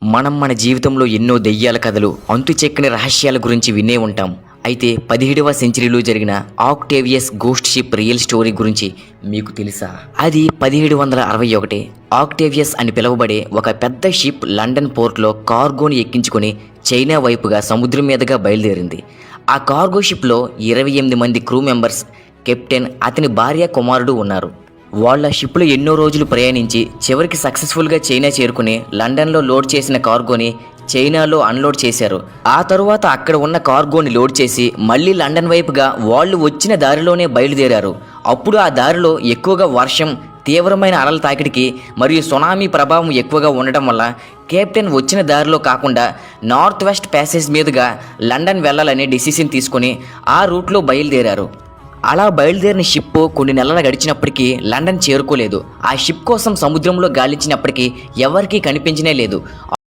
మన జీవితంలో ఎన్నో దెయ్యాల కథలు, అంతుచెక్కని రహస్యాల గురించి వినే ఉంటాం. అయితే 17వ సెంచరీలో జరిగిన Octavius ghost ship real story గురించి మీకు తెలుసా? అది 1761 ఆక్టేవియస్ అని పిలువబడే ఒక పెద్ద షిప్ లండన్ పోర్ట్లో కార్గోని ఎక్కించుకొని చైనా వైపుగా సముద్రం మీదుగా బయలుదేరింది. ఆ కార్గో షిప్లో 28 మంది క్రూ మెంబర్స్, కెప్టెన్, అతని భార్య, కుమారుడు ఉన్నారు. వాళ్ళ షిప్లో ఎన్నో రోజులు ప్రయాణించి చివరికి సక్సెస్ఫుల్గా చైనా చేరుకుని లండన్లో లోడ్ చేసిన కార్గోని చైనాలో అన్లోడ్ చేశారు. ఆ తరువాత అక్కడ ఉన్న కార్గోని లోడ్ చేసి మళ్ళీ లండన్ వైపుగా వాళ్ళు వచ్చిన దారిలోనే బయలుదేరారు. అప్పుడు ఆ దారిలో ఎక్కువగా వర్షం, తీవ్రమైన అలల తాకిడికి మరియు సునామీ ప్రభావం ఎక్కువగా ఉండటం వల్ల కెప్టెన్ వచ్చిన దారిలో కాకుండా నార్త్ వెస్ట్ ప్యాసేజ్ మీదుగా లండన్ వెళ్ళాలని డెసిషన్ తీసుకొని ఆ రూట్లో బయలుదేరారు. అలా బయలుదేరిన షిప్ కొన్ని నెలలు గడిచినప్పటికీ లండన్ చేరుకోలేదు. ఆ షిప్ కోసం సముద్రంలో గాలించినప్పటికీ ఎవరికీ కనిపించనే లేదు.